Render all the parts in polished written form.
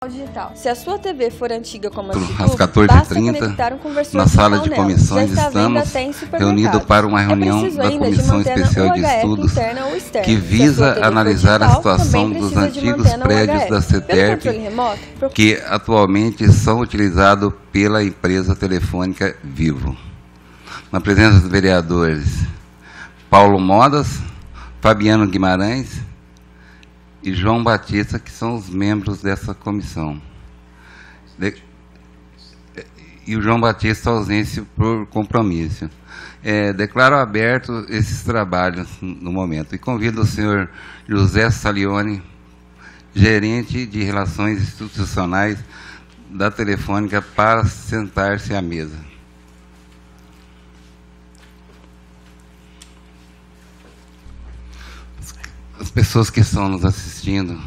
digital. Se a sua TV for antiga como a Às YouTube, 14h30, na sala de comissões, estamos reunidos para uma reunião da Comissão Especial de Estudos que visa analisar a situação dos antigos prédios da CETERP que atualmente são utilizados pela empresa telefônica Vivo. Na presença dos vereadores Paulo Modas, Fabiano Guimarães e João Batista, que são os membros dessa comissão. E o João Batista ausência por compromisso. Declaro aberto esses trabalhos no momento e convido o senhor José Salioni, gerente de Relações Institucionais da Telefônica, para sentar-se à mesa. As pessoas que estão nos assistindo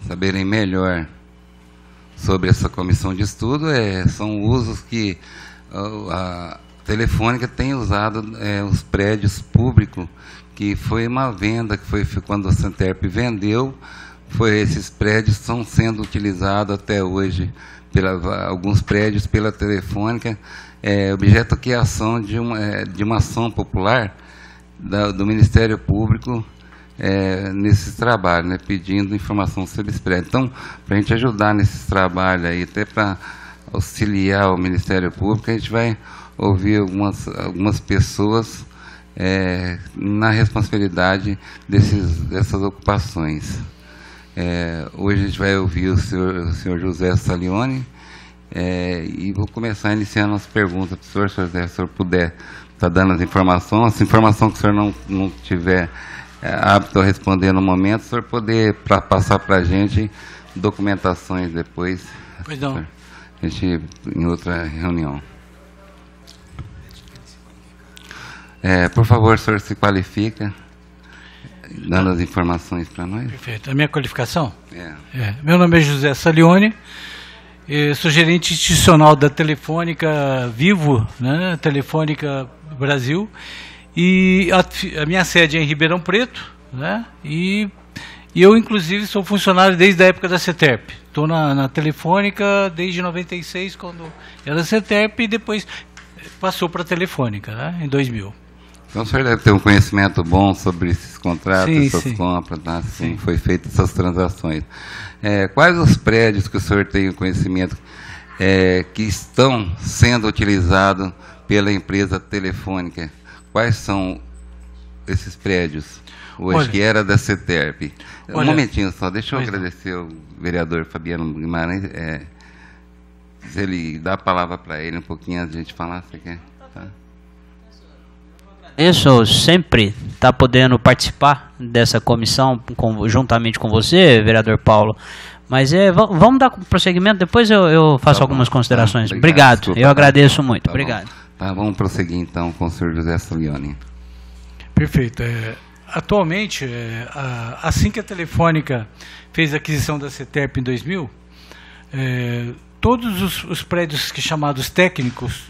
saberem melhor sobre essa comissão de estudo, são usos que a Telefônica tem usado os prédios públicos, que foi uma venda, que foi quando a CETERP vendeu, esses prédios estão sendo utilizados até hoje, alguns prédios pela Telefônica, objeto que é a ação de uma ação popular do Ministério Público nesses trabalhos, pedindo informação sobre esse prédio. Então, para a gente ajudar nesses trabalhos aí, até para auxiliar o Ministério Público, a gente vai ouvir algumas pessoas na responsabilidade dessas ocupações. Hoje a gente vai ouvir o senhor José Salioni, e vou começar iniciando as perguntas para o senhor, se o senhor puder estar dando as informações que o senhor não tiver apto a responder no momento, o senhor poder passar para a gente documentações depois. Pois não. A gente, em outra reunião. Por favor, o senhor se qualifica, dando as informações para nós. Perfeito. A minha qualificação? Meu nome é José Salioni, sou gerente institucional da Telefônica Vivo, Telefônica Brasil, e a minha sede é em Ribeirão Preto, e eu, inclusive, sou funcionário desde a época da CETERP. Estou na Telefônica desde 96, quando era CETERP, e depois passou para a Telefônica, em 2000. Então o senhor deve ter um conhecimento bom sobre esses contratos, essas compras, assim, foi feitas essas transações. Quais os prédios que o senhor tem o conhecimento que estão sendo utilizados pela empresa Telefônica? Quais são esses prédios hoje, que era da CETERP? Um momentinho só, deixa eu agradecer ao vereador Fabiano Guimarães, se ele dá a palavra para ele um pouquinho antes de a gente falar, você quer? Tá. Isso, sempre está podendo participar dessa comissão juntamente com você, vereador Paulo. Mas vamos dar prosseguimento, depois eu faço algumas considerações. Obrigado, eu agradeço muito. Obrigado. Tá, vamos prosseguir então com o senhor José Salioni. Perfeito. Atualmente, assim que a Telefônica fez a aquisição da CETERP em 2000, todos os prédios chamados técnicos,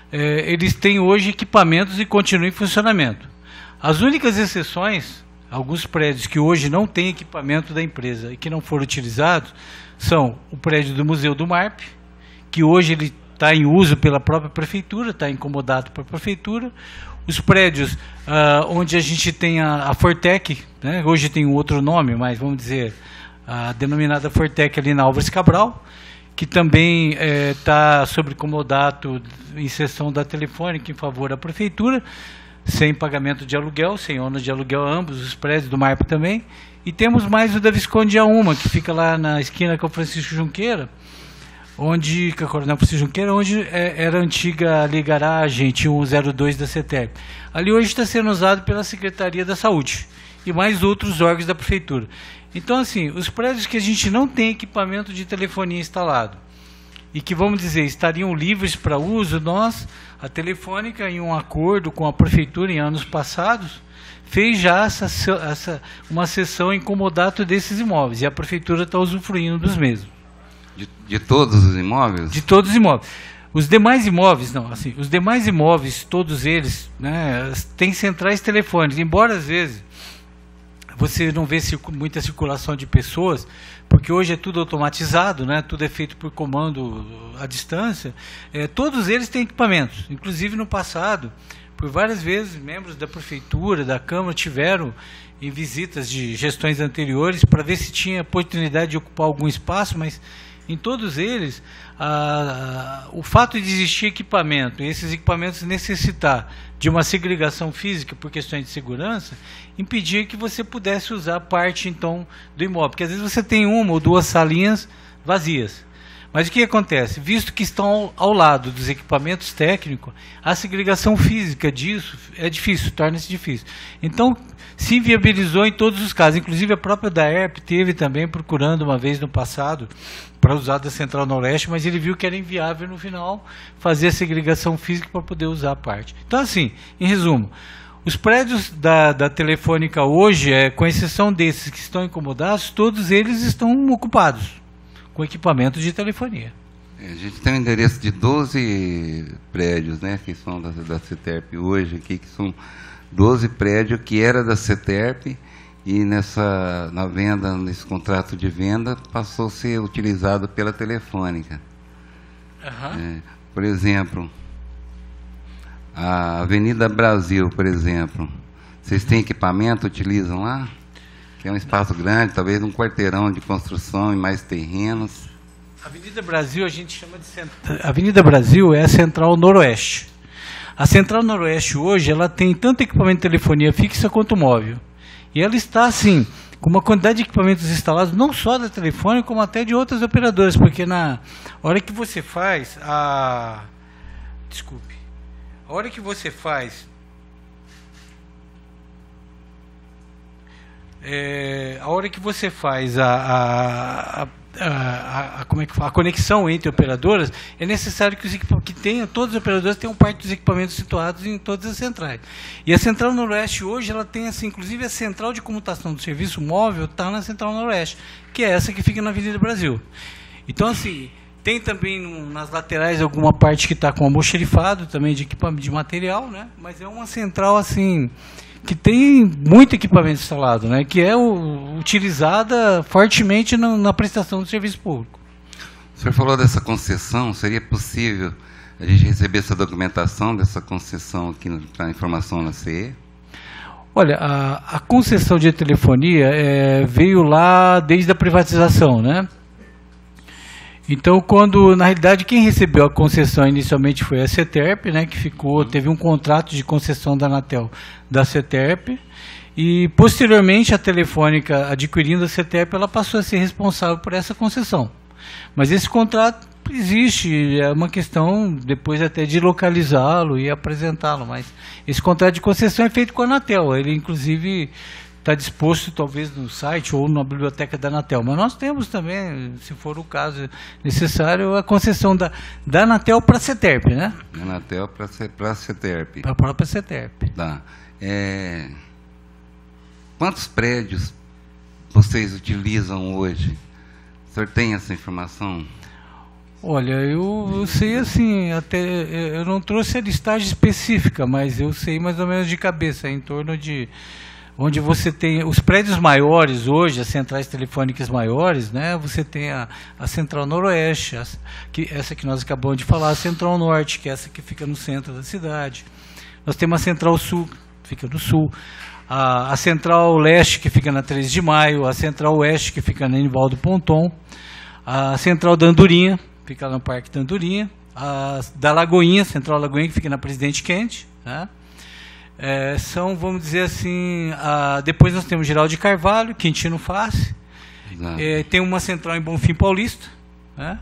eles têm hoje equipamentos e continuam em funcionamento. As únicas exceções, alguns prédios que hoje não têm equipamento da empresa e que não foram utilizados, são o prédio do Museu do MARP, que hoje ele está em uso pela própria prefeitura, está incomodado pela prefeitura. Os prédios onde a gente tem a Fortec, hoje tem um outro nome, mas vamos dizer, a denominada Fortec ali na Álvares Cabral, que também está sob comodato em sessão da Telefônica em favor da prefeitura, sem pagamento de aluguel, sem ônus de aluguel, ambos os prédios do MARP também. E temos mais o da Visconde Auma, que fica lá na esquina com o Francisco Junqueira, onde era a antiga ali garagem, tinha 102 da CETERP. Ali hoje está sendo usado pela Secretaria da Saúde e mais outros órgãos da prefeitura. Então, assim, os prédios que a gente não tem equipamento de telefonia instalado e que, vamos dizer, estariam livres para uso, a Telefônica, em um acordo com a prefeitura em anos passados, fez já uma sessão em comodato desses imóveis, e a prefeitura está usufruindo dos mesmos. De todos os imóveis? De todos os imóveis. Os demais imóveis, não, assim, os demais imóveis, todos eles, têm centrais telefônicas, embora às vezes você não vê muita circulação de pessoas, porque hoje é tudo automatizado, né? Tudo é feito por comando à distância. Todos eles têm equipamentos. Inclusive, no passado, por várias vezes, membros da prefeitura, da Câmara, tiveram em visitas de gestões anteriores para ver se tinha oportunidade de ocupar algum espaço, mas em todos eles, o fato de existir equipamento, e esses equipamentos necessitar de uma segregação física por questões de segurança, impedia que você pudesse usar parte, então, do imóvel. Porque às vezes você tem uma ou duas salinhas vazias. Mas o que acontece? Visto que estão ao lado dos equipamentos técnicos, a segregação física disso é difícil, torna-se difícil. Então, se viabilizou em todos os casos. Inclusive, a própria DAERP teve também procurando uma vez no passado para usar da Central Noroeste, mas ele viu que era inviável no final fazer a segregação física para poder usar a parte. Então, assim, em resumo, os prédios da Telefônica hoje, com exceção desses que estão incomodados, todos eles estão ocupados com equipamento de telefonia. A gente tem um endereço de 12 prédios, né, que são da CETERP hoje, aqui, que são 12 prédios que era da CETERP e na venda, nesse contrato de venda, passou a ser utilizado pela Telefônica. Uhum. Por exemplo, a Avenida Brasil, por exemplo, vocês têm equipamento, utilizam lá? Que é um espaço grande, talvez um quarteirão de construção e mais terrenos. A Avenida Brasil a gente chama de Avenida Brasil é a Central Noroeste. A Central Noroeste hoje ela tem tanto equipamento de telefonia fixa quanto móvel. E ela está assim, com uma quantidade de equipamentos instalados, não só da Telefônica, como até de outras operadoras, porque na hora que você faz a hora que você faz a conexão entre operadoras, é necessário que todas as operadoras tenham parte dos equipamentos situados em todas as centrais. E a Central Noroeste hoje, ela tem assim, inclusive a central de comutação do serviço móvel está na Central Noroeste, que é essa que fica na Avenida Brasil. Então, assim, tem também nas laterais alguma parte que está com almoxerifado também de equipamento de material, né? Mas é uma central assim que tem muito equipamento instalado, né, que é utilizada fortemente na prestação do serviço público. O senhor falou dessa concessão, seria possível a gente receber essa documentação dessa concessão aqui para informação na CE? Olha, a concessão de telefonia veio lá desde a privatização, né? Então, na realidade, quem recebeu a concessão inicialmente foi a CETERP, né, que teve um contrato de concessão da Anatel da CETERP, e posteriormente a Telefônica, adquirindo a CETERP, ela passou a ser responsável por essa concessão. Mas esse contrato existe, é uma questão depois até de localizá-lo e apresentá-lo, mas esse contrato de concessão é feito com a Anatel, ele inclusive está disposto talvez no site ou na biblioteca da Anatel, mas nós temos também, se for o caso necessário, a concessão da Anatel para a CETERP, né? Anatel para a CETERP. Para a própria CETERP. Tá. Quantos prédios vocês utilizam hoje? O senhor tem essa informação? Olha, eu sei assim, até eu não trouxe a listagem específica, mas eu sei mais ou menos de cabeça, em torno de onde você tem os prédios maiores hoje, as centrais telefônicas maiores, né? Você tem a Central Noroeste, essa que nós acabamos de falar, a Central Norte, que é essa que fica no centro da cidade. Nós temos a Central Sul, que fica no sul, a Central Leste, que fica na 13 de Maio, a Central Oeste, que fica na Nivaldo Ponton, a Central da Andorinha, fica no Parque da Andorinha, a da Lagoinha, Central Lagoinha, que fica na Presidente Kennedy, né? São, vamos dizer assim, depois nós temos Geraldo de Carvalho, Quintino Face, tem uma central em Bonfim Paulista, né?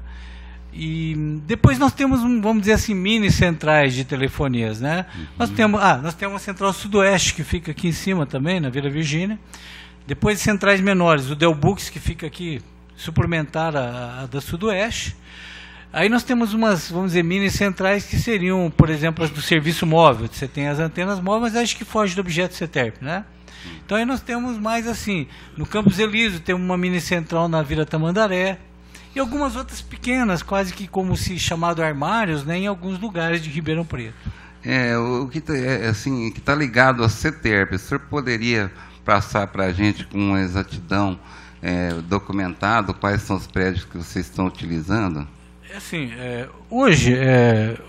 E depois nós temos, vamos dizer assim, mini centrais de telefonias, né? Uhum. Nós temos uma central sudoeste que fica aqui em cima também, na Vila Virgínia. Depois centrais menores, o Delbux, que fica aqui suplementar a da sudoeste. Aí nós temos umas, vamos dizer, mini centrais que seriam, por exemplo, as do serviço móvel. Você tem as antenas móveis, mas acho que foge do objeto CETERP, né? Então aí nós temos mais assim, no Campos Elísio temos uma mini central na Vila Tamandaré e algumas outras pequenas, quase que como se chamado armários, né, em alguns lugares de Ribeirão Preto. O que está ligado à CETERP, o senhor poderia passar para a gente com exatidão documentado quais são os prédios que vocês estão utilizando? Assim, hoje,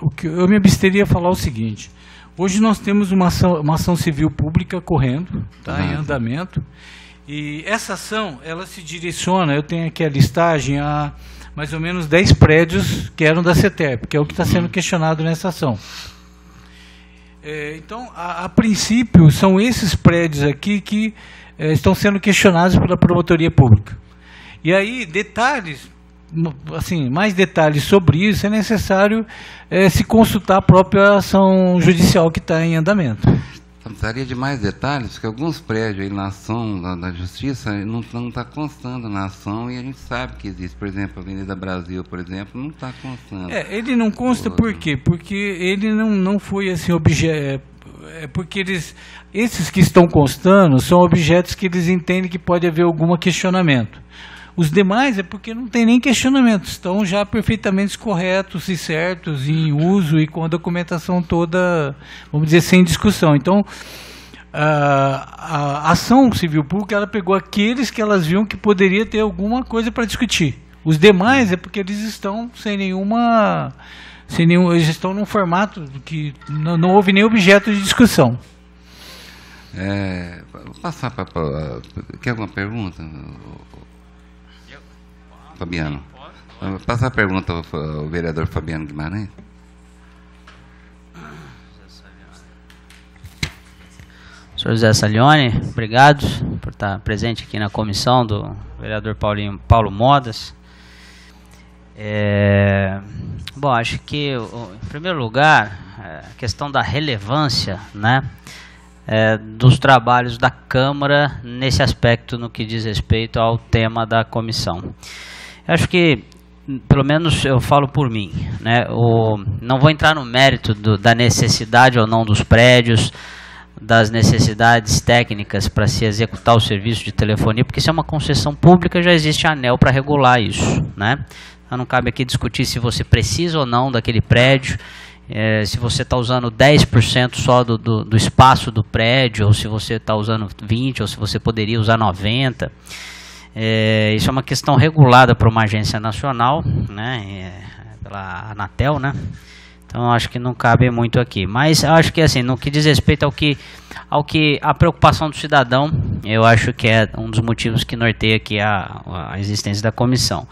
o que eu me absteria a falar o seguinte: hoje nós temos uma ação civil pública correndo, tá, em andamento, e essa ação, ela se direciona, eu tenho aqui a listagem, a mais ou menos 10 prédios que eram da CETERP, que é o que está sendo questionado nessa ação. Então, a princípio, são esses prédios aqui que estão sendo questionados pela promotoria pública. E aí, detalhes, assim, mais detalhes sobre isso, é necessário se consultar a própria ação judicial que está em andamento. Precisaria de mais detalhes, porque alguns prédios aí na ação da Justiça não está constando na ação e a gente sabe que existe. Por exemplo, a Avenida Brasil, por exemplo, não está constando. Ele não consta por quê? Porque ele não foi assim objeto. Porque esses que estão constando são objetos que eles entendem que pode haver algum questionamento. Os demais é porque não tem nem questionamento, estão já perfeitamente corretos e certos, em uso e com a documentação toda, vamos dizer, sem discussão. Então, a ação civil pública, ela pegou aqueles que elas viam que poderia ter alguma coisa para discutir. Os demais é porque eles estão eles estão num formato que não houve nem objeto de discussão. Vou passar para... Quer alguma pergunta? Fabiano. Vou passar a pergunta ao vereador Fabiano Guimarães. Senhor José Salioni, obrigado por estar presente aqui na comissão do vereador Paulo Modas. Bom, acho que, em primeiro lugar, a questão da relevância, né, dos trabalhos da Câmara nesse aspecto no que diz respeito ao tema da comissão. Acho que, pelo menos eu falo por mim, né, não vou entrar no mérito da necessidade ou não dos prédios, das necessidades técnicas para se executar o serviço de telefonia, porque se é uma concessão pública, já existe a ANEEL para regular isso, né? Então não cabe aqui discutir se você precisa ou não daquele prédio, se você está usando 10% só do espaço do prédio, ou se você está usando 20%, ou se você poderia usar 90%. Isso é uma questão regulada por uma agência nacional, né, pela Anatel, né? Então acho que não cabe muito aqui. Mas acho que, assim, no que diz respeito ao que a preocupação do cidadão, eu acho que é um dos motivos que norteia aqui a existência da comissão.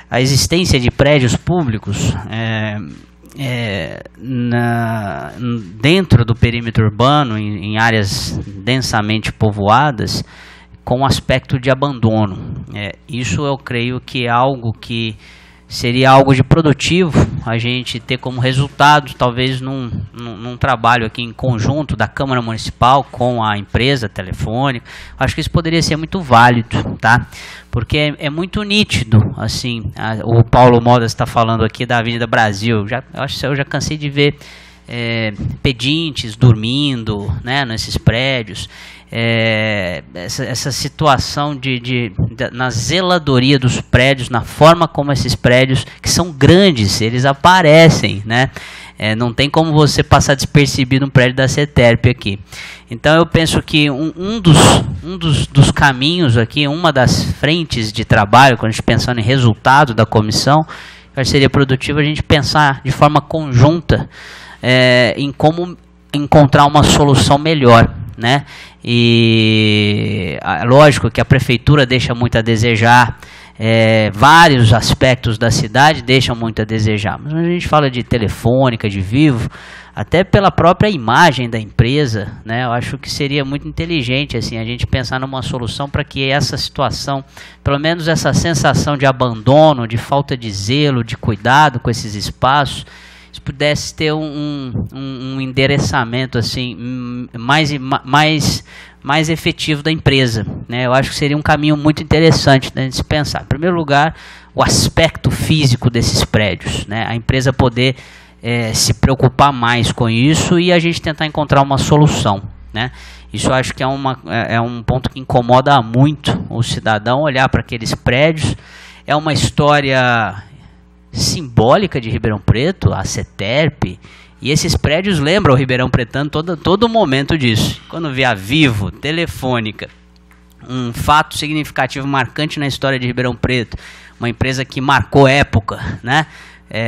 A existência de prédios públicos dentro do perímetro urbano, em áreas densamente povoadas, com aspecto de abandono. Isso eu creio que é algo que seria algo de produtivo a gente ter como resultado, talvez num trabalho aqui em conjunto da Câmara Municipal com a empresa telefônica. Acho que isso poderia ser muito válido, tá? Porque é muito nítido, assim, o Paulo Modas está falando aqui da Avenida Brasil. Eu já cansei de ver pedintes dormindo, né, nesses prédios. Essa situação na zeladoria dos prédios, na forma como esses prédios, que são grandes, eles aparecem, né? Não tem como você passar despercebido um prédio da CETERP aqui. Então eu penso que um dos caminhos aqui, uma das frentes de trabalho, quando a gente pensando em resultado da comissão, seria produtivo a gente pensar de forma conjunta em como encontrar uma solução melhor, né? E lógico que a prefeitura deixa muito a desejar, vários aspectos da cidade deixam muito a desejar, mas quando a gente fala de Telefônica, de Vivo, até pela própria imagem da empresa, né, eu acho que seria muito inteligente, assim, a gente pensar numa solução para que essa situação, pelo menos essa sensação de abandono, de falta de zelo, de cuidado com esses espaços, se pudesse ter um endereçamento, assim, mais efetivo da empresa, né? Eu acho que seria um caminho muito interessante, né, de se pensar. Em primeiro lugar, o aspecto físico desses prédios, né? A empresa poder se preocupar mais com isso e a gente tentar encontrar uma solução, né? Isso eu acho que é um ponto que incomoda muito o cidadão olhar para aqueles prédios. É uma história simbólica de Ribeirão Preto, a CETERP, E esses prédios lembram o Ribeirão Pretano todo momento disso. Quando vê a Vivo, Telefônica, um fato significativo, marcante na história de Ribeirão Preto, uma empresa que marcou época, né?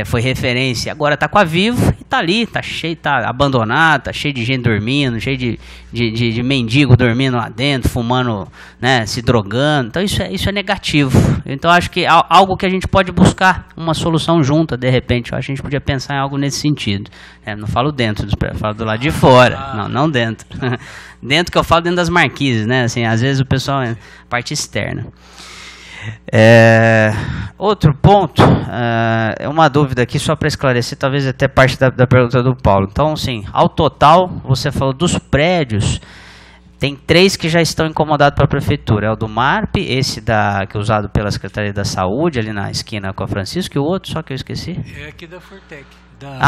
Foi referência, agora está com a Vivo e está ali, está cheio, está abandonado, está cheio de gente dormindo, cheio de mendigo dormindo lá dentro, fumando, né, se drogando. Então isso é negativo. Então acho que algo que a gente pode buscar uma solução junta, de repente. Eu acho que a gente podia pensar em algo nesse sentido. Não falo dentro, falo do lado de fora, não dentro. Dentro que eu falo dentro das marquises, né? Assim, às vezes o pessoal é parte externa. Outro ponto, é uma dúvida aqui só para esclarecer, talvez até parte da pergunta do Paulo. Então, assim, ao total, você falou dos prédios, tem 3 que já estão incomodados para a prefeitura. É o do MARP, esse que é usado pela Secretaria da Saúde, ali na esquina com a Francisco, e o outro, só que eu esqueci. É aqui da Fortec.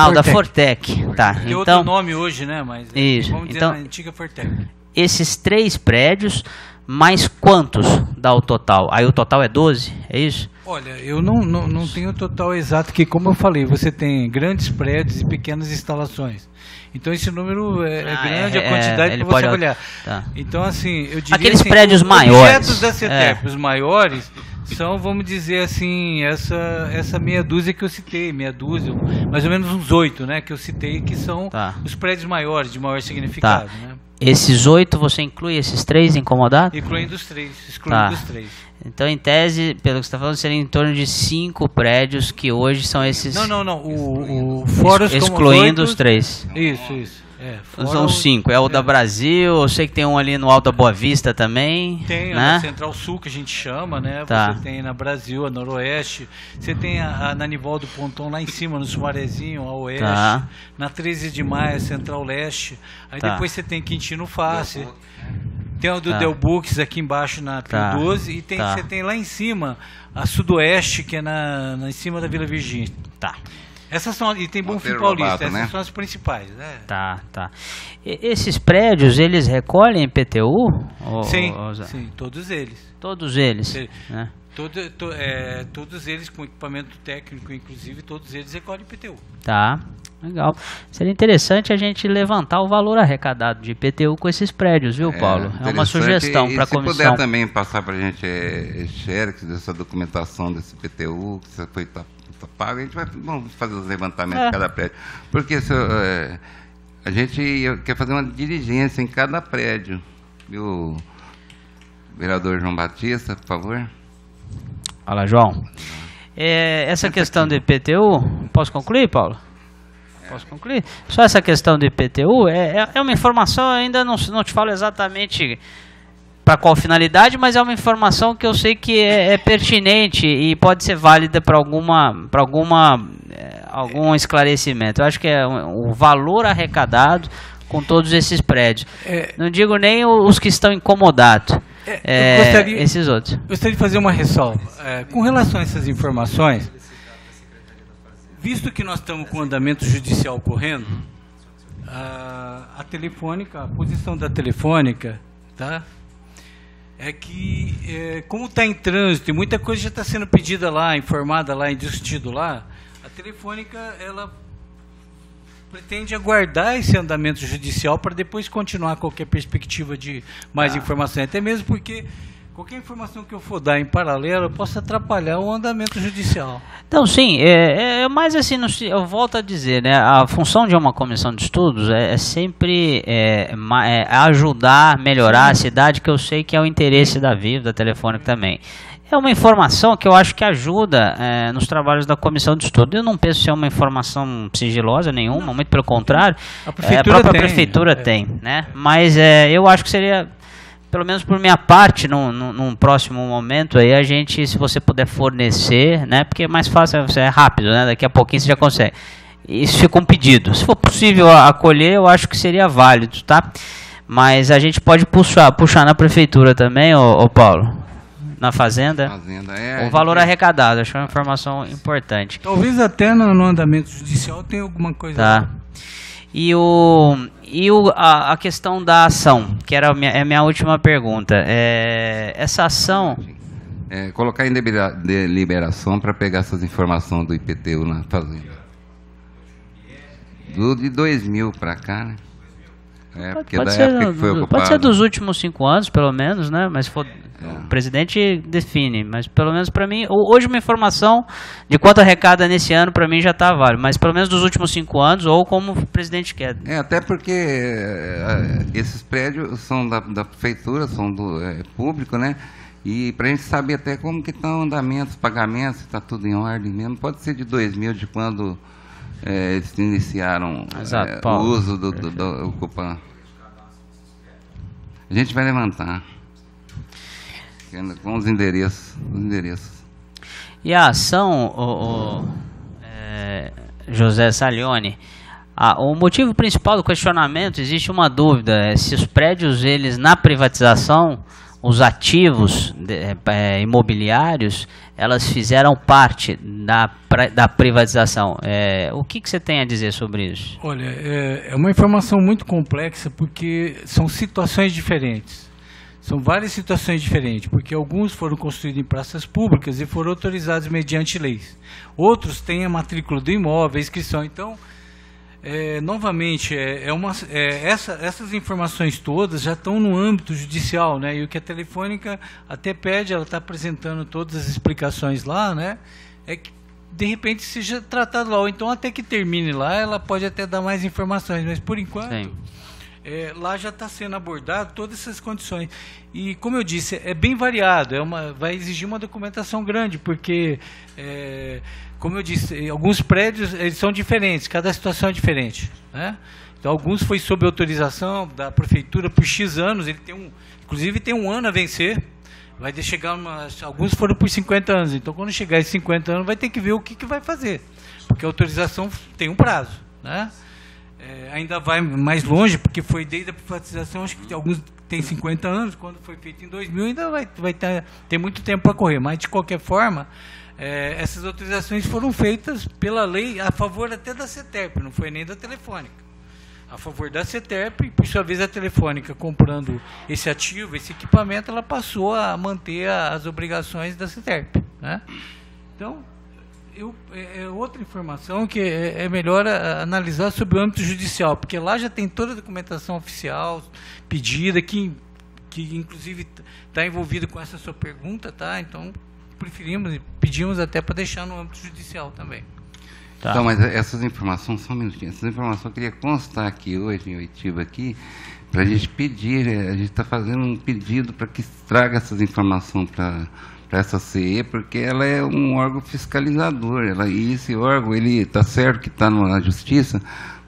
O da Fortec. Tá. Tem outro nome hoje, né? Mas isso. Vamos dizer, a antiga Fortec. Esses 3 prédios, mais quantos dá o total? Aí o total é 12, é isso? Olha, eu não tenho o total exato, que como eu falei, você tem grandes prédios e pequenas instalações. Então esse número é grande, a quantidade para você olhar. Tá. Então, assim, eu diria aqueles assim, prédios os maiores. Objetos da CETEP, os maiores, são, vamos dizer assim, essa meia dúzia que eu citei, mais ou menos uns 8, né, que eu citei, que são os prédios maiores, de maior significado, né? Esses 8, você inclui esses 3 incomodados? Excluindo os 3. Então, em tese, pelo que você está falando, seria em torno de 5 prédios que hoje são esses... Não. Fora os excluindo os 3. Isso. São 5. É o da Brasil, eu sei que tem um ali no Alto da Boa Vista também. Tem, né? A Central Sul, que a gente chama, né? Tá. Você tem na Brasil, a Noroeste. Você tem a Nanivaldo Ponton lá em cima, no Sumarezinho, a Oeste. Tá. Na 13 de Maio, a Central Leste. Aí depois você tem Quintino Face. Tem o do Del Books aqui embaixo na Pio 12. E você tem lá em cima a Sudoeste, que é em cima da Vila Virgínia. Tá. Essas são, e tem Bonfim Paulista, essas são as principais, né? Tá. Esses prédios, eles recolhem IPTU? Sim, todos eles. Todos eles, né? Todos eles com equipamento técnico, inclusive, todos eles recolhem IPTU. Tá, legal. Seria interessante a gente levantar o valor arrecadado de IPTU com esses prédios, viu, Paulo? É uma sugestão para a comissão. Se puder também passar para a gente xerox dessa documentação desse IPTU, que você foi pago, a gente vamos fazer os levantamentos de cada prédio. Porque a gente quer fazer uma diligência em cada prédio. Viu, vereador João Batista, por favor? Fala, João. Essa questão do IPTU, posso concluir, Paulo? Posso concluir? Só essa questão do IPTU é uma informação, ainda não te falo exatamente para qual finalidade, mas é uma informação que eu sei que é pertinente e pode ser válida para algum esclarecimento. Eu acho que é o valor arrecadado com todos esses prédios. Não digo nem os que estão incomodados. Esses outros. Gostaria de fazer uma ressalva. Com relação a essas informações, visto que nós estamos com o andamento judicial correndo, a Telefônica, a posição da Telefônica, tá? É que, como está em trânsito e muita coisa já está sendo pedida lá, informada lá e discutido lá, a Telefônica, ela pretende aguardar esse andamento judicial para depois continuar qualquer perspectiva de mais informação. Até mesmo porque qualquer informação que eu for dar em paralelo, eu posso atrapalhar o andamento judicial. Então, sim, mas assim, eu volto a dizer, né, a função de uma comissão de estudos é sempre ajudar, melhorar a cidade, que eu sei que é o interesse da Vivo, da Telefônica também. É uma informação que eu acho que ajuda nos trabalhos da comissão de estudo. Eu não penso ser uma informação sigilosa nenhuma, muito pelo contrário. A própria prefeitura tem, né? Mas eu acho que seria, pelo menos por minha parte, num próximo momento, aí a gente, se você puder fornecer, né? Porque é mais fácil, é rápido, né? Daqui a pouquinho você já consegue. Isso fica um pedido. Se for possível acolher, eu acho que seria válido, tá? Mas a gente pode puxar na prefeitura também, ô Paulo? Na fazenda, o valor arrecadado, acho que é uma informação importante. Talvez até no andamento judicial tenha alguma coisa. Tá. E a questão da ação, que era a minha última pergunta. Essa ação... colocar em deliberação para pegar essas informações do IPTU na fazenda. De 2000 para cá, né? Porque Pode da ser, época que foi ocupado. pode ser dos últimos 5 anos, pelo menos, né? Mas o presidente define. Mas pelo menos para mim, hoje uma informação de quanto arrecada nesse ano para mim já está válido. Mas pelo menos dos últimos 5 anos ou como o presidente quer. Até porque esses prédios são da prefeitura, são do público, né? E para a gente saber até como que estão andamentos, pagamentos, se está tudo em ordem mesmo. Pode ser de 2000, de quando eles iniciaram o uso do Ocupan. A gente vai levantar com os endereços. E a ação, José Salioni, o motivo principal do questionamento, existe uma dúvida, se os prédios, eles na privatização, os ativos imobiliários, elas fizeram parte da privatização. O que você tem a dizer sobre isso? Olha, é uma informação muito complexa porque são situações diferentes. São várias situações diferentes, porque alguns foram construídos em praças públicas e foram autorizados mediante leis. Outros têm a matrícula do imóvel, a inscrição. Então, novamente, essas informações todas já estão no âmbito judicial, né? E o que a Telefônica até pede, ela está apresentando todas as explicações lá, né? É que de repente seja tratado lá, ou então até que termine lá, ela pode até dar mais informações, mas por enquanto lá já está sendo abordado todas essas condições. E como eu disse, é bem variado, vai exigir uma documentação grande, porque como eu disse, alguns prédios eles são diferentes, cada situação é diferente, né? Então alguns foi sob autorização da prefeitura por X anos, inclusive tem um ano a vencer, alguns foram por 50 anos, então quando chegar esses 50 anos vai ter que ver o que vai fazer, porque a autorização tem um prazo, né? Ainda vai mais longe, porque foi desde a privatização, acho que alguns têm 50 anos, quando foi feito em 2000 ainda vai ter muito tempo para correr, mas de qualquer forma, essas autorizações foram feitas pela lei a favor até da CETERP, não foi nem da Telefônica. A favor da CETERP, e por sua vez a Telefônica comprando esse ativo, esse equipamento, ela passou a manter as obrigações da CETERP, né? Então, outra informação que é melhor analisar sobre o âmbito judicial, porque lá já tem toda a documentação oficial pedida, que inclusive está envolvida com essa sua pergunta, tá? Então, preferimos e pedimos até para deixar no âmbito judicial também. Tá. Então, mas essas informações, só um minutinho, essas informações eu queria constar aqui hoje, em Oitiba, aqui, para a gente pedir, a gente está fazendo um pedido para que traga essas informações para essa CE, porque ela é um órgão fiscalizador, e esse órgão, ele está certo que está na Justiça,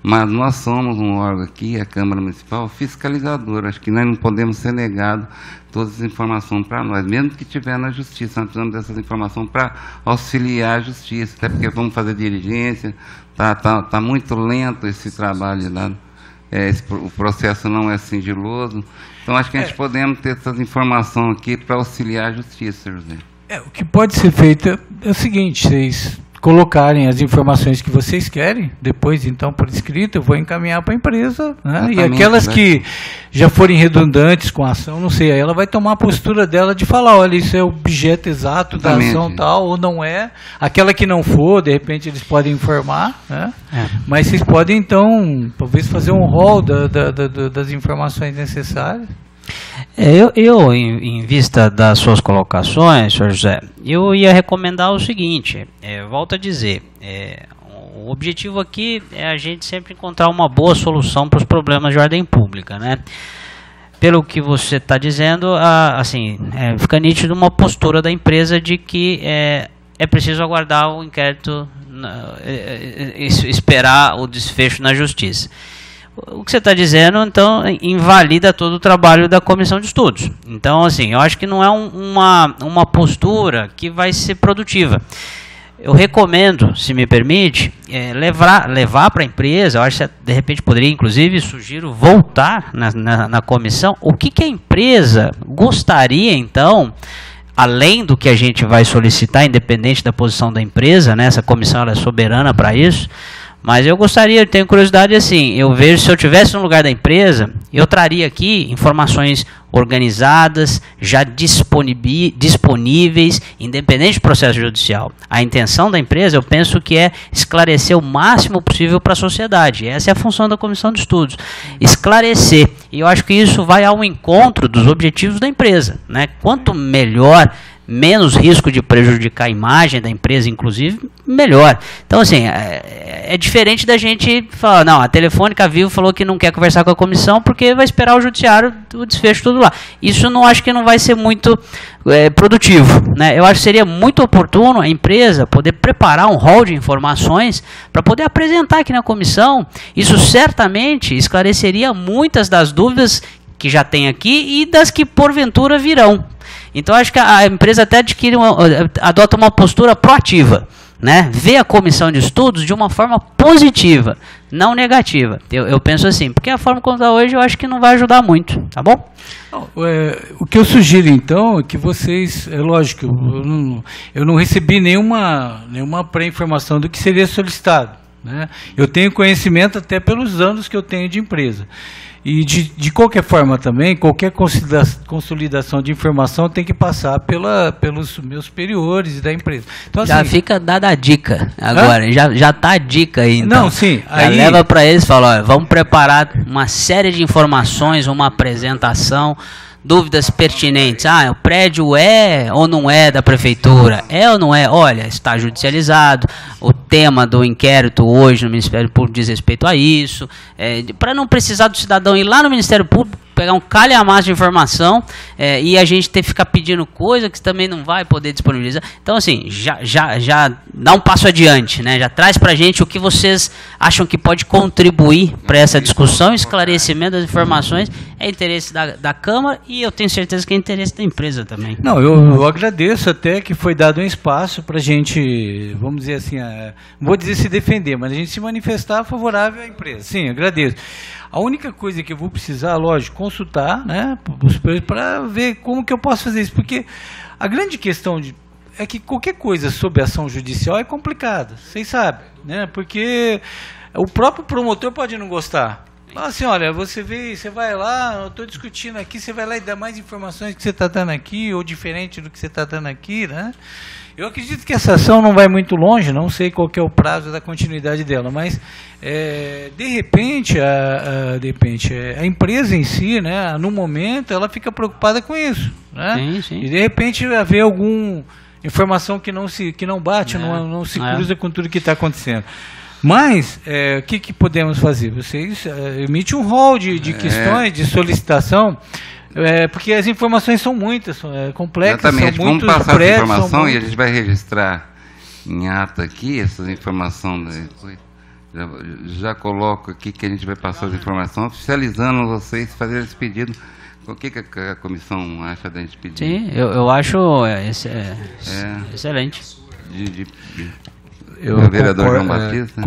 mas nós somos um órgão aqui, a Câmara Municipal, fiscalizador. Acho que nós não podemos ser negados todas as informações para nós, mesmo que estiver na Justiça. Nós precisamos dessas informações para auxiliar a Justiça, até porque vamos fazer diligência, tá muito lento esse trabalho lá, o processo não é sigiloso. Então, acho que a gente podemos ter essas informações aqui para auxiliar a Justiça, José. O que pode ser feito é o seguinte, vocês colocarem as informações que vocês querem, depois, então, por escrito, eu vou encaminhar para a empresa, né? E aquelas que já forem redundantes com a ação, não sei, aí ela vai tomar a postura dela de falar, olha, isso é o objeto exato da ação tal, ou não é. Aquela que não for, de repente, eles podem informar, né? Mas vocês podem, então, talvez fazer um rol das informações necessárias. Eu, em vista das suas colocações, senhor José, eu ia recomendar o seguinte, volto a dizer, o objetivo aqui é a gente sempre encontrar uma boa solução para os problemas de ordem pública, né? Pelo que você está dizendo, fica nítido uma postura da empresa de que é preciso aguardar o inquérito, esperar o desfecho na Justiça. O que você está dizendo, então, invalida todo o trabalho da comissão de estudos. Então, assim, eu acho que não é uma postura que vai ser produtiva. Eu recomendo, se me permite, levar para a empresa, eu acho que de repente poderia, inclusive, sugiro voltar na comissão, o que a empresa gostaria, então, além do que a gente vai solicitar, independente da posição da empresa, né, essa comissão ela é soberana para isso, Mas eu gostaria, tenho curiosidade assim, eu vejo, se eu estivesse no lugar da empresa, eu traria aqui informações organizadas, já disponíveis, independente do processo judicial. A intenção da empresa, eu penso que é esclarecer o máximo possível para a sociedade. Essa é a função da comissão de estudos, esclarecer. E eu acho que isso vai ao encontro dos objetivos da empresa, né? Quanto melhor, menos risco de prejudicar a imagem da empresa, inclusive, melhor. Então, assim, é diferente da gente falar, não, a Telefônica Vivo falou que não quer conversar com a comissão porque vai esperar o judiciário, o desfecho tudo lá. Isso não acho que não vai ser muito produtivo, né? Eu acho que seria muito oportuno a empresa poder preparar um rol de informações para poder apresentar aqui na comissão. Isso certamente esclareceria muitas das dúvidas que já tem aqui e das que porventura virão. Então, acho que a empresa até adota uma postura proativa, né? Vê a comissão de estudos de uma forma positiva, não negativa. Eu penso assim, porque a forma como está hoje eu acho que não vai ajudar muito, tá bom? O que eu sugiro, então, é que vocês, é lógico, eu não recebi nenhuma pré-informação do que seria solicitado, né? Eu tenho conhecimento até pelos anos que eu tenho de empresa. E de qualquer forma também, qualquer consolidação de informação tem que passar pelos meus superiores da empresa. Então, assim, já fica dada a dica agora, já tá a dica aí. Então. Não, sim. Já aí leva para eles e fala, olha, vamos preparar uma série de informações, uma apresentação, dúvidas pertinentes. O prédio é ou não é da prefeitura? É ou não é? Olha, está judicializado. O tema do inquérito hoje no Ministério Público diz respeito a isso. Para não precisar do cidadão ir lá no Ministério Público, pegar um calhamaço de informação e a gente ter que ficar pedindo coisa que também não vai poder disponibilizar. Então, assim, já dá um passo adiante, né? Já traz para a gente o que vocês acham que pode contribuir para essa discussão, esclarecimento das informações. É interesse da Câmara e eu tenho certeza que é interesse da empresa também. Não, eu agradeço até que foi dado um espaço para a gente, vamos dizer assim, não vou dizer se defender, mas a gente se manifestar favorável à empresa. Sim, agradeço. A única coisa que eu vou precisar, lógico, consultar, né, para ver como que eu posso fazer isso, porque a grande questão é que qualquer coisa sobre ação judicial é complicada, vocês sabem, né, porque o próprio promotor pode não gostar. Fala assim, olha, você vai lá, eu estou discutindo aqui, você vai lá e dá mais informações que você está dando aqui, ou diferente do que você está dando aqui, né? Eu acredito que essa ação não vai muito longe, não sei qual que é o prazo da continuidade dela, mas de repente a empresa em si, né, no momento, ela fica preocupada com isso, né? Sim, sim. E de repente haver alguma informação que não bate, não se cruza com tudo que está acontecendo. Mas, o que podemos fazer? Vocês emitem um rol de questões, de solicitação, porque as informações são muitas, são complexas, exatamente. São muitos vamos passar prédios, essa informação e a gente vai registrar em ata aqui essas informações. Já coloco aqui que a gente vai passar as informações, oficializando vocês, fazer esse pedido. O que a comissão acha da gente pedir? Sim, eu acho excelente. Vereador João Batista?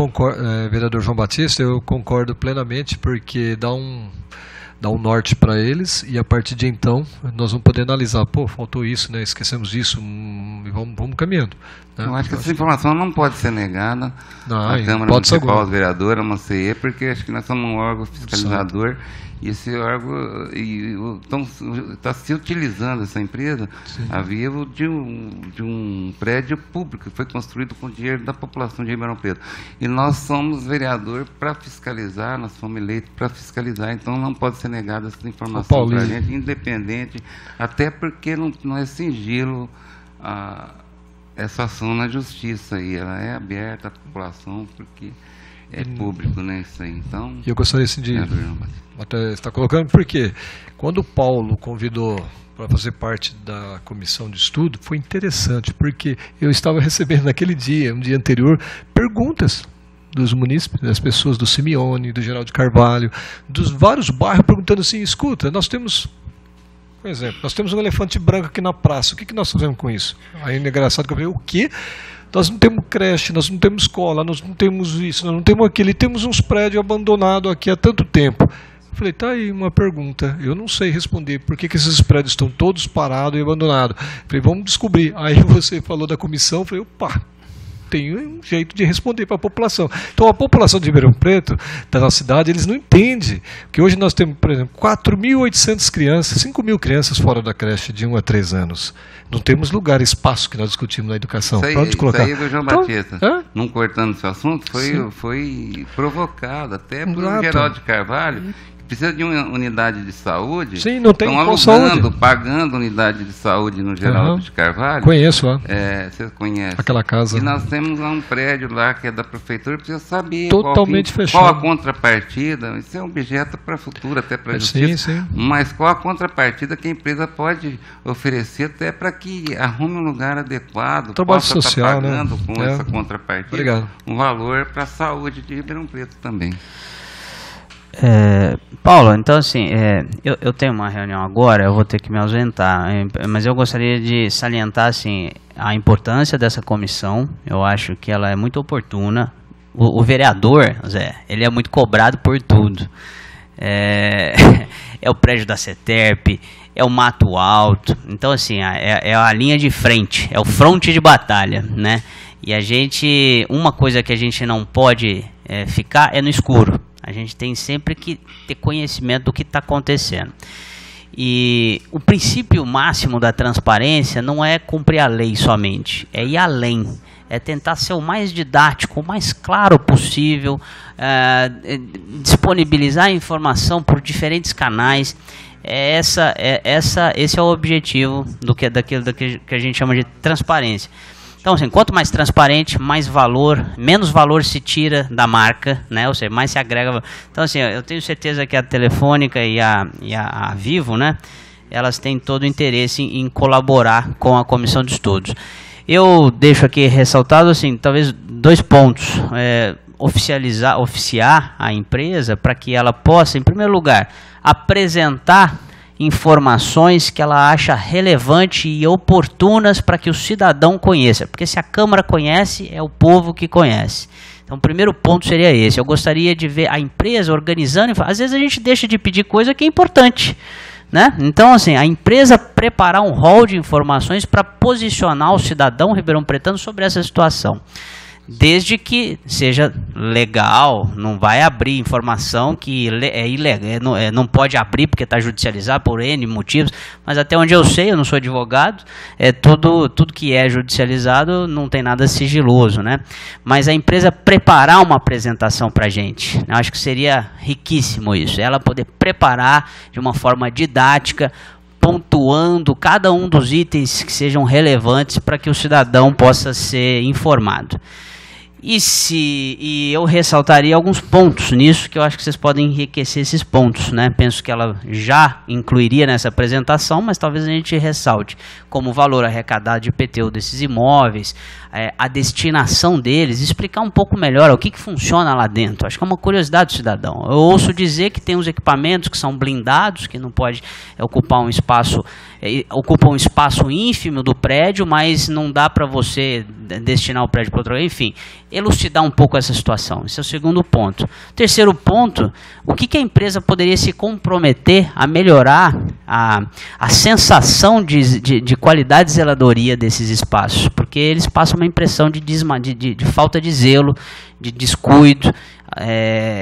Vereador João Batista, eu concordo plenamente, porque dá um norte para eles e a partir de então nós vamos poder analisar, faltou isso, né? Esquecemos isso, e vamos caminhando. Né? Eu acho que essa informação não pode ser negada à Câmara Municipal, aos vereadores, à MCE, porque acho que nós somos um órgão fiscalizador. E esse órgão está se utilizando, essa empresa, a Vivo, de um prédio público que foi construído com dinheiro da população de Ribeirão Preto. E nós somos vereador para fiscalizar, nós fomos eleitos para fiscalizar, então não pode ser negada essa informação para a gente, independente, até porque não é sigilo essa ação na justiça aí, ela é aberta à população, porque é público, né, isso aí. Então, eu gostaria assim, de até estar colocando, porque quando o Paulo convidou para fazer parte da comissão de estudo, foi interessante, porque eu estava recebendo naquele dia, um dia anterior, perguntas dos munícipes, das pessoas do Simeone, do Geraldo Carvalho, dos vários bairros, perguntando assim, escuta, nós temos, por exemplo, nós temos um elefante branco aqui na praça, o que nós fazemos com isso? Aí é engraçado que eu falei, o quê? Nós não temos creche, nós não temos escola, nós não temos isso, nós não temos aquilo, e temos uns prédios abandonados aqui há tanto tempo. Eu falei, tá aí uma pergunta, eu não sei responder, por que esses prédios estão todos parados e abandonados? Eu falei, vamos descobrir. Aí você falou da comissão, eu falei, opa, tem um jeito de responder para a população. Então a população de Ribeirão Preto, da nossa cidade, eles não entendem que hoje nós temos, por exemplo, 4.800 crianças, 5.000 crianças fora da creche de 1 a 3 anos. Não temos lugar, espaço que nós discutimos na educação. Isso aí, onde colocar? Isso aí, João Batista, não cortando esse assunto, foi provocado até por Geraldo de Carvalho, que precisa de uma unidade de saúde. Sim, não tem alugando, saúde. Pagando unidade de saúde no Geraldo de Carvalho. Conheço lá. Você conhece. Aquela casa. E nós temos lá um prédio lá que é da prefeitura, precisa saber totalmente fechado. qual a contrapartida. Isso é um objeto para futuro, até para a justiça. Sim. Mas qual a contrapartida que a empresa pode oferecer até para que arrume um lugar adequado, trabalho possa social, estar pagando com essa contrapartida. Obrigado. Um valor para a saúde de Ribeirão Preto também. Paulo, então assim, eu tenho uma reunião agora, eu vou ter que me ausentar, mas eu gostaria de salientar assim, a importância dessa comissão. Eu acho que ela é muito oportuna. O vereador, Zé, ele é muito cobrado por tudo. É o prédio da CETERP, é o Mato Alto, então assim, é a linha de frente, é o fronte de batalha, né? E a gente, uma coisa que a gente não pode ficar é no escuro. A gente tem sempre que ter conhecimento do que está acontecendo. E o princípio máximo da transparência não é cumprir a lei somente, é ir além, é tentar ser o mais didático, o mais claro possível, disponibilizar a informação por diferentes canais. Esse é o objetivo daquilo que a gente chama de transparência. Então, assim, quanto mais transparente, mais valor, menos valor se tira da marca, né? Ou seja, mais se agrega. Então, assim, eu tenho certeza que a Telefônica e a Vivo, né? Elas têm todo o interesse em colaborar com a comissão de estudos. Eu deixo aqui ressaltado, assim, talvez 2 pontos. Oficiar a empresa para que ela possa, em primeiro lugar, apresentar informações que ela acha relevante e oportunas para que o cidadão conheça, porque se a Câmara conhece, é o povo que conhece. Então o primeiro ponto seria esse. Eu gostaria de ver a empresa organizando, às vezes a gente deixa de pedir coisa que é importante, né? Então assim, a empresa preparar um rol de informações para posicionar o cidadão ribeirão-pretano sobre essa situação. Desde que seja legal, não vai abrir informação que é ilegal, não pode abrir porque está judicializado por N motivos, mas até onde eu sei, eu não sou advogado, tudo que é judicializado não tem nada sigiloso, né? Mas a empresa preparar uma apresentação para a gente, eu acho que seria riquíssimo isso, ela poder preparar de uma forma didática, pontuando cada um dos itens que sejam relevantes para que o cidadão possa ser informado. E eu ressaltaria alguns pontos nisso, que eu acho que vocês podem enriquecer esses pontos, né? Penso que ela já incluiria nessa apresentação, mas talvez a gente ressalte como o valor arrecadado de IPTU desses imóveis, a destinação deles, explicar um pouco melhor o que funciona lá dentro. Acho que é uma curiosidade do cidadão. Eu ouço dizer que tem uns equipamentos que são blindados, que não pode ocupar um espaço, ocupa um espaço ínfimo do prédio, mas não dá para você destinar o prédio para outro lugar, enfim, elucidar um pouco essa situação. Esse é o segundo ponto. Terceiro ponto, o que a empresa poderia se comprometer a melhorar a sensação de qualidade de zeladoria desses espaços, porque eles passam uma impressão de falta de zelo, de descuido.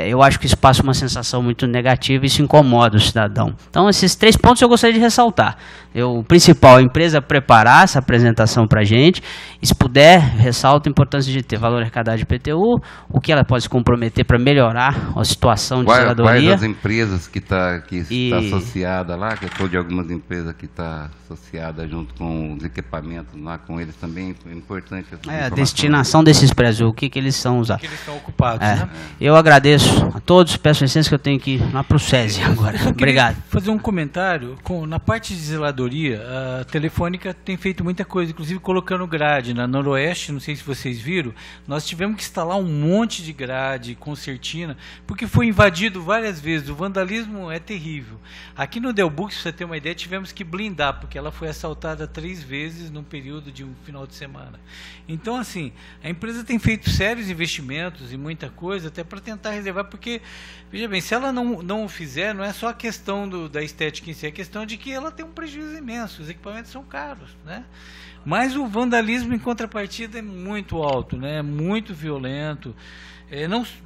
Eu acho que isso passa uma sensação muito negativa e isso incomoda o cidadão. Então, esses 3 pontos eu gostaria de ressaltar. O principal, a empresa preparar essa apresentação para a gente, e se puder, ressalto a importância de ter valor arrecadado de IPTU, o que ela pode se comprometer para melhorar a situação de zeladoria. Quais as empresas que está associada lá, que eu sou de algumas empresas que está associada junto com os equipamentos lá, com eles também, é importante. A destinação desses prédios, o que eles são usados. O que eles estão ocupados, né? Eu agradeço a todos, peço licença que eu tenho que ir lá para o SESI agora. Obrigado. Fazer um comentário, na parte de zeladoria, a Telefônica tem feito muita coisa, inclusive colocando grade na Noroeste, não sei se vocês viram, nós tivemos que instalar um monte de grade, concertina, porque foi invadido várias vezes, o vandalismo é terrível. Aqui no Delbux, para você ter uma ideia, tivemos que blindar, porque ela foi assaltada 3 vezes num período de um final de semana. Então, assim, a empresa tem feito sérios investimentos e muita coisa, até para tentar reservar, porque, veja bem, se ela não o fizer, não é só a questão da estética em si, é a questão de que ela tem um prejuízo imenso, os equipamentos são caros, né? Mas o vandalismo em contrapartida é muito alto, né? Muito violento.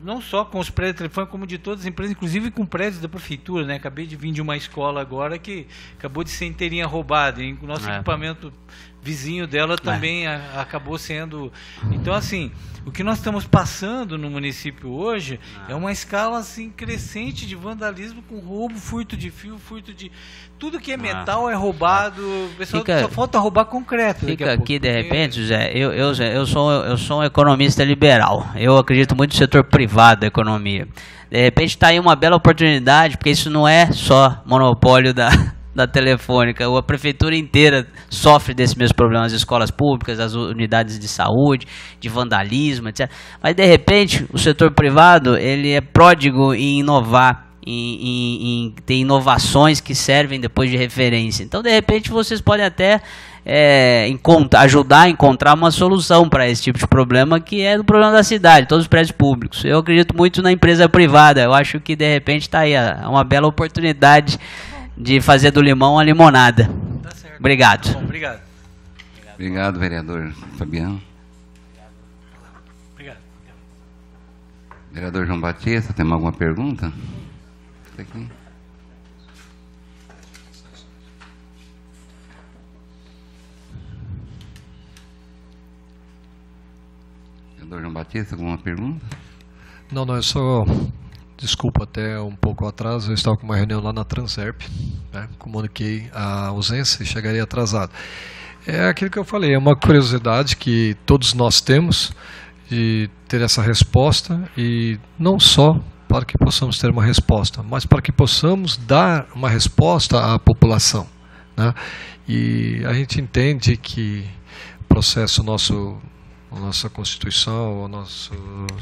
Não só com os prédios telefônicos, como de todas as empresas, inclusive com prédios da prefeitura, né? Acabei de vir de uma escola agora que acabou de ser inteirinha roubada, e o nosso equipamento vizinho dela também acabou sendo. Então, assim, o que nós estamos passando no município hoje é uma escala assim crescente de vandalismo, com roubo, furto de fio, furto de tudo que é metal é roubado. O pessoal só falta roubar concreto. Fica aqui de repente, José. Eu sou um economista liberal. Eu acredito muito no setor privado da economia. De repente está aí uma bela oportunidade, porque isso não é só monopólio da Telefônica. A prefeitura inteira sofre desse mesmo problema, as escolas públicas, as unidades de saúde, de vandalismo, etc. Mas de repente o setor privado ele é pródigo em inovar, em ter inovações que servem depois de referência. Então de repente vocês podem até ajudar a encontrar uma solução para esse tipo de problema, que é do problema da cidade, todos os prédios públicos. Eu acredito muito na empresa privada. Eu acho que de repente está aí uma bela oportunidade de fazer do limão a limonada. Tá certo. Obrigado. Bom, obrigado. Obrigado, vereador Fabiano. Obrigado. Vereador João Batista, tem alguma pergunta? Aqui. Vereador João Batista, alguma pergunta? Não, é só... Desculpa, até um pouco atrás, eu estava com uma reunião lá na Transerp, né? Comuniquei a ausência e chegaria atrasado. É aquilo que eu falei, é uma curiosidade que todos nós temos de ter essa resposta, e não só para que possamos ter uma resposta, mas para que possamos dar uma resposta à população, né? E a gente entende que o processo nosso... a nossa Constituição, o nosso,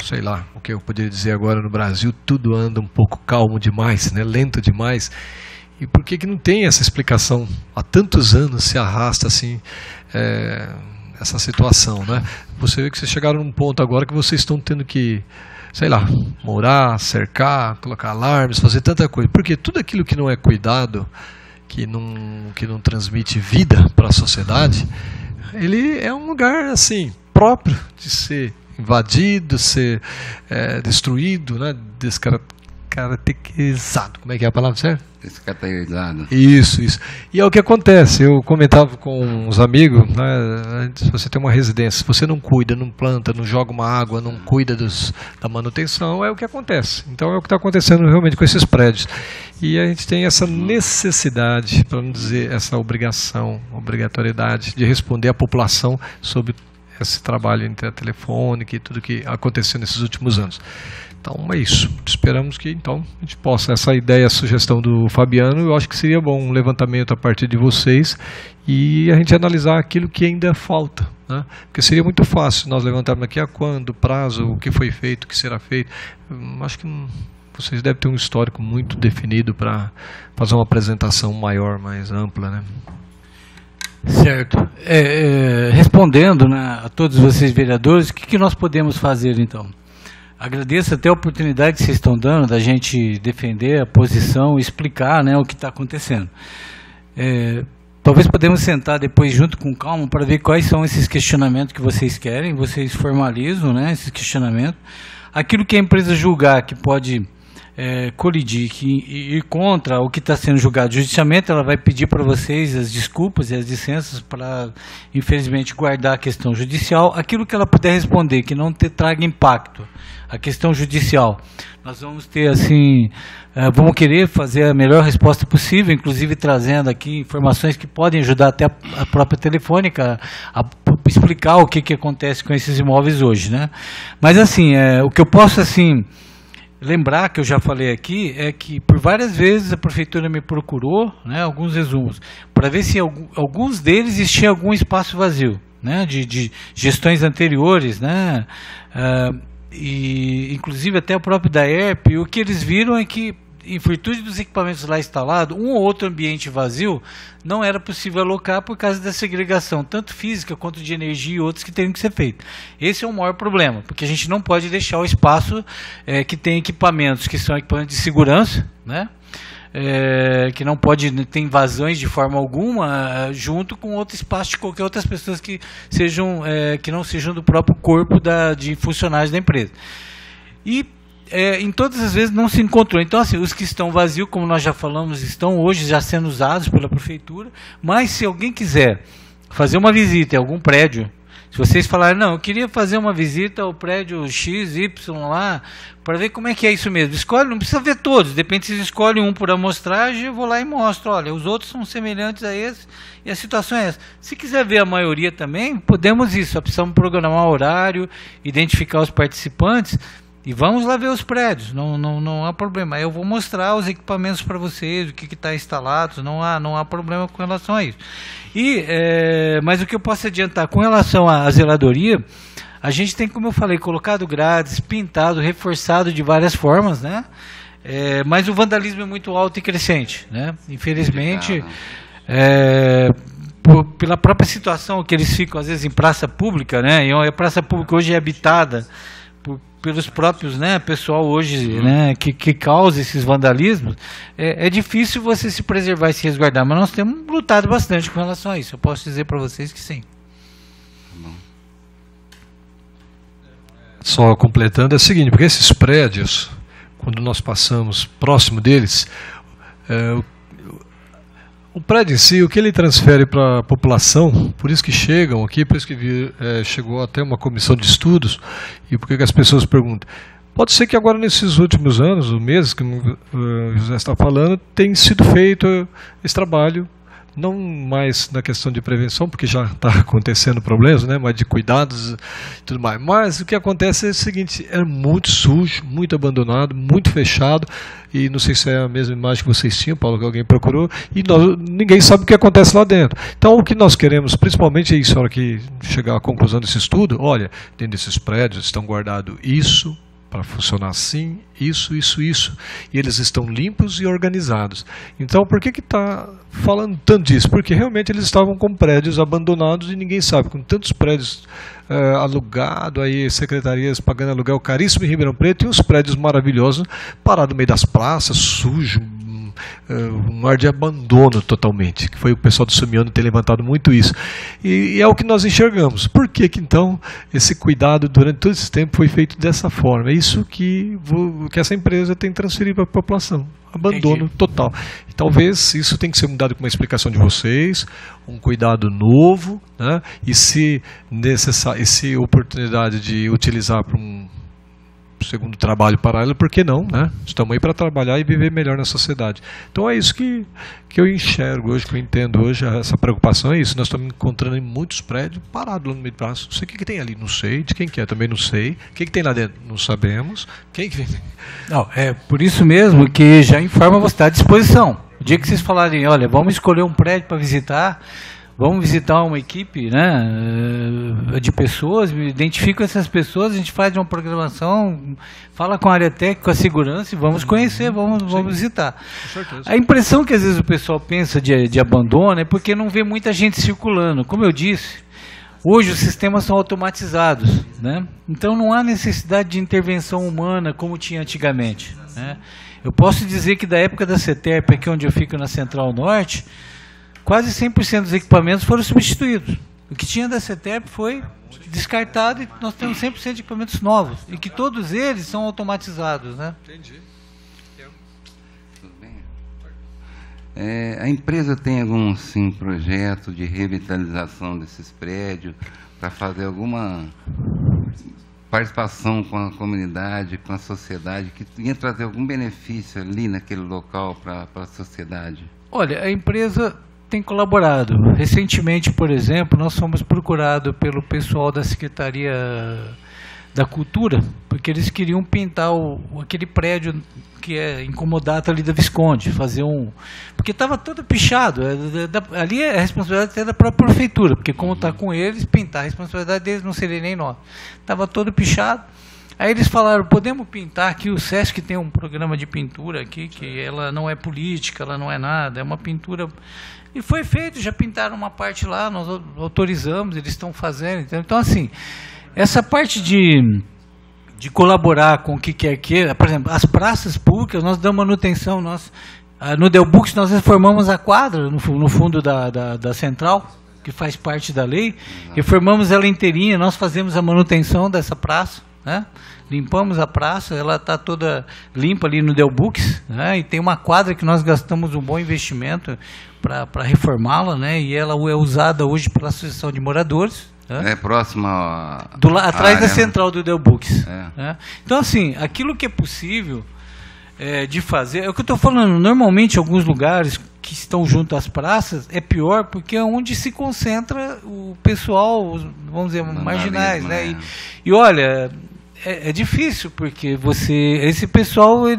sei lá, o que eu poderia dizer agora no Brasil, tudo anda um pouco calmo demais, né? Lento demais. E por que não tem essa explicação? Há tantos anos se arrasta assim essa situação, né? Você vê que vocês chegaram num ponto agora que vocês estão tendo que, sei lá, morar, cercar, colocar alarmes, fazer tanta coisa. Porque tudo aquilo que não é cuidado, que não transmite vida para a sociedade, ele é um lugar assim próprio de ser invadido, ser destruído, né? Descaracterizado. Como é que é a palavra certa? Descaracterizado. Isso. E é o que acontece. Eu comentava com uns amigos, né? Se você tem uma residência, se você não cuida, não planta, não joga uma água, não cuida da manutenção, é o que acontece. Então é o que está acontecendo realmente com esses prédios. E a gente tem essa necessidade, para não dizer essa obrigatoriedade de responder à população sobre esse trabalho entre a Telefônica e tudo que aconteceu nesses últimos anos. Então é isso. Esperamos que então a gente possa, essa ideia, a sugestão do Fabiano, eu acho que seria bom um levantamento a partir de vocês e a gente analisar aquilo que ainda falta, né? Porque seria muito fácil nós levantarmos aqui quando, prazo, o que foi feito, o que será feito. Acho que vocês devem ter um histórico muito definido para fazer uma apresentação maior, mais ampla, né? Certo. Respondendo, né, a todos vocês vereadores, o que nós podemos fazer então? Agradeço até a oportunidade que vocês estão dando da gente defender a posição, explicar, né, o que está acontecendo. Talvez podemos sentar depois junto com calma para ver quais são esses questionamentos que vocês querem, vocês formalizam, né, esses questionamentos. Aquilo que a empresa julgar que pode colidir, que ir contra o que está sendo julgado judicialmente, ela vai pedir para vocês as desculpas e as licenças para, infelizmente, guardar a questão judicial. Aquilo que ela puder responder, que não traga impacto, a questão judicial, nós vamos ter assim, vamos querer fazer a melhor resposta possível, inclusive trazendo aqui informações que podem ajudar até a própria Telefônica a explicar o que acontece com esses imóveis hoje, né? Mas assim, o que eu posso assim lembrar, que eu já falei aqui, é que por várias vezes a prefeitura me procurou, né, alguns resumos, para ver se alguns deles existia algum espaço vazio, né, de gestões anteriores, né, e inclusive até o próprio da ERP. E o que eles viram é que em virtude dos equipamentos lá instalados, um ou outro ambiente vazio não era possível alocar por causa da segregação, tanto física quanto de energia e outros que teriam que ser feitos. Esse é o maior problema, porque a gente não pode deixar o espaço que tem equipamentos, que são equipamentos de segurança, né? Que não pode ter invasões de forma alguma, junto com outro espaço de qualquer outras pessoas que não sejam do próprio corpo de funcionários da empresa. E em todas as vezes não se encontrou. Então, assim, os que estão vazios, como nós já falamos, estão hoje já sendo usados pela prefeitura, mas se alguém quiser fazer uma visita em algum prédio, se vocês falarem, não, eu queria fazer uma visita ao prédio XY lá, para ver como é que é isso mesmo. Escolhe, não precisa ver todos, depende se vocês escolhem um por amostragem, eu vou lá e mostro, olha, os outros são semelhantes a esse, e a situação é essa. Se quiser ver a maioria também, podemos isso, só precisamos programar horário, identificar os participantes, e vamos lá ver os prédios, não há problema. Eu vou mostrar os equipamentos para vocês, o que está instalado, não há problema com relação a isso. Mas o que eu posso adiantar com relação à zeladoria, a gente tem, como eu falei, colocado grades, pintado, reforçado de várias formas, né? Mas o vandalismo é muito alto e crescente, né? Infelizmente, pela própria situação que eles ficam, às vezes, em praça pública, né? E a praça pública hoje é habitada pelos próprios, né, pessoal hoje, né, que causa esses vandalismos, é difícil você se preservar e se resguardar, mas nós temos lutado bastante com relação a isso. Eu posso dizer para vocês que sim. Só completando, é o seguinte, porque esses prédios, quando nós passamos próximo deles, o prédio em si, o que ele transfere para a população, por isso que chegam aqui, por isso que chegou até uma comissão de estudos, e por que as pessoas perguntam. Pode ser que agora, nesses últimos anos, ou meses, que o José está falando, tem sido feito esse trabalho, não mais na questão de prevenção, porque já está acontecendo problemas, né, mas de cuidados e tudo mais. Mas o que acontece é o seguinte, é muito sujo, muito abandonado, muito fechado, e não sei se é a mesma imagem que vocês tinham, Paulo, que alguém procurou, e ninguém sabe o que acontece lá dentro. Então, o que nós queremos, principalmente isso, na hora que chegar à conclusão desse estudo, olha, dentro desses prédios estão guardados isso, para funcionar assim, isso, e eles estão limpos e organizados. Então, por que está falando tanto disso? Porque realmente eles estavam com prédios abandonados e ninguém sabe, com tantos prédios alugados, aí secretarias pagando aluguel caríssimo em Ribeirão Preto, e uns prédios maravilhosos parados no meio das praças, sujo, um ar de abandono totalmente, que foi o pessoal do Sumiano ter levantado muito isso, e é o que nós enxergamos. Por que então esse cuidado durante todo esse tempo foi feito dessa forma? É isso que essa empresa tem transferido para a população, abandono total. E talvez isso tenha que ser mudado com uma explicação de vocês, um cuidado novo, né? E se necessário, se oportunidade de utilizar para um segundo trabalho paralelo, por que não, né? Estamos aí para trabalhar e viver melhor na sociedade. Então é isso que eu enxergo hoje, que eu entendo hoje, essa preocupação é isso. Nós estamos encontrando em muitos prédios parados lá no meio do braço. Não sei o que tem ali, não sei. De quem que é, também não sei. O que tem lá dentro, não sabemos. Quem que vem? Não, é por isso mesmo que já informa você, está à disposição. O dia que vocês falarem, olha, vamos escolher um prédio para visitar, vamos visitar uma equipe, né, de pessoas, identificam essas pessoas, a gente faz uma programação, fala com a área técnica, com a segurança e vamos conhecer, vamos visitar. A impressão que às vezes o pessoal pensa de abandono é porque não vê muita gente circulando. Como eu disse, hoje os sistemas são automatizados, né? Então não há necessidade de intervenção humana como tinha antigamente, né? Eu posso dizer que da época da CETERP, aqui onde eu fico na Central Norte, quase 100% dos equipamentos foram substituídos. O que tinha da CETERP foi descartado e nós temos 100% de equipamentos novos. E que todos eles são automatizados, né? Entendi. Tudo bem. A empresa tem algum, sim, projeto de revitalização desses prédios para fazer alguma participação com a comunidade, com a sociedade, que ia trazer algum benefício ali naquele local para a sociedade? Olha, a empresa tem colaborado. Recentemente, por exemplo, nós fomos procurados pelo pessoal da Secretaria da Cultura, porque eles queriam pintar aquele prédio que é incomodado ali da Visconde, fazer porque estava todo pichado, ali é a responsabilidade até da própria prefeitura, porque como está com eles, pintar, a responsabilidade deles não seria nem nossa. Estava todo pichado. Aí eles falaram, podemos pintar aqui, o SESC tem um programa de pintura aqui, que ela não é política, ela não é nada, é uma pintura... E foi feito, já pintaram uma parte lá, nós autorizamos, eles estão fazendo. Então, assim, essa parte de colaborar com o que quer que... Por exemplo, as praças públicas, nós damos manutenção, no Delbux nós reformamos a quadra no fundo da central, que faz parte da lei, reformamos ela inteirinha, nós fazemos a manutenção dessa praça, né? Limpamos a praça, ela está toda limpa ali no Delbux, né? E tem uma quadra que nós gastamos um bom investimento para reformá-la, né? E ela é usada hoje pela Associação de Moradores. É próxima atrás da central do Delbux. É. Então, assim, aquilo que é possível de fazer, é o que eu estou falando, normalmente alguns lugares que estão junto às praças é pior porque é onde se concentra o pessoal, vamos dizer, marginais, né? E olha, é difícil porque esse pessoal, é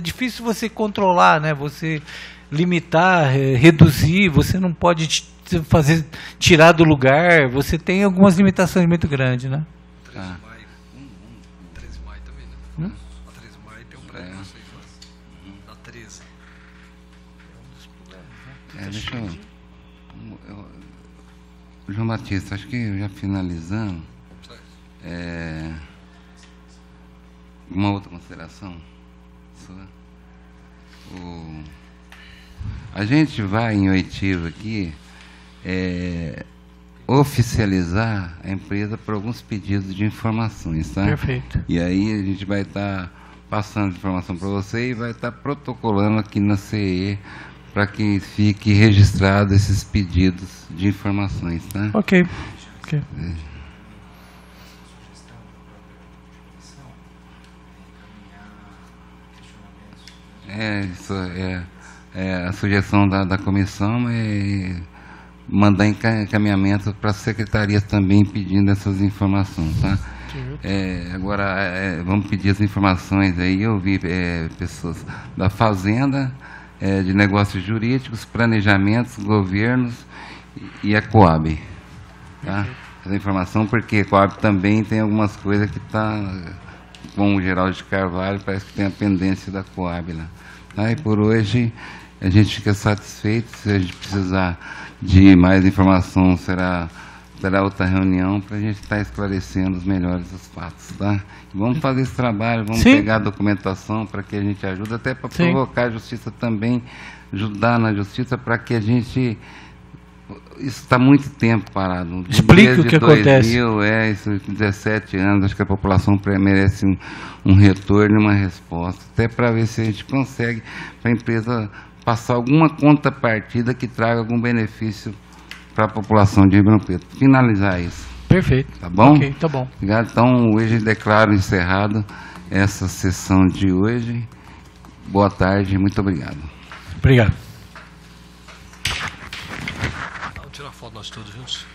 difícil você controlar, né? Você limitar, reduzir, você não pode tirar do lugar, você tem algumas limitações muito grandes, né? 13 de maio também, né? A 13 de maio tem um prédio, não sei se da 13. Deixa eu... João Batista, acho que já finalizando, uma outra consideração sua. A gente vai em oitivo aqui oficializar a empresa por alguns pedidos de informações, tá? Perfeito. E aí a gente vai estar passando informação para você e vai estar protocolando aqui na CE para que fique registrado esses pedidos de informações, tá? Ok. Isso a sugestão da comissão é mandar encaminhamento para a secretaria também pedindo essas informações, tá? Agora, vamos pedir as informações aí, eu vi pessoas da Fazenda, de negócios jurídicos, planejamentos, governos e a Coab, tá? Essa informação, porque a Coab também tem algumas coisas que está, com o Geraldo de Carvalho, parece que tem a pendência da Coab lá. Tá? E por hoje a gente fica satisfeito. Se a gente precisar de mais informação, terá outra reunião para a gente estar esclarecendo os melhores os fatos, tá? E vamos fazer esse trabalho, vamos pegar a documentação para que a gente ajude, até para provocar a justiça também, ajudar na justiça para que a gente... Isso está muito tempo parado. Explica o que acontece. Isso, 17 anos, acho que a população merece um retorno, uma resposta, até para ver se a gente consegue, para a empresa passar alguma contrapartida que traga algum benefício para a população de Ribeirão Preto. Finalizar isso. Perfeito. Tá bom? Ok, tá bom. Obrigado. Então, hoje declaro encerrado essa sessão de hoje. Boa tarde, muito obrigado. Obrigado. Vamos tirar foto nós todos juntos.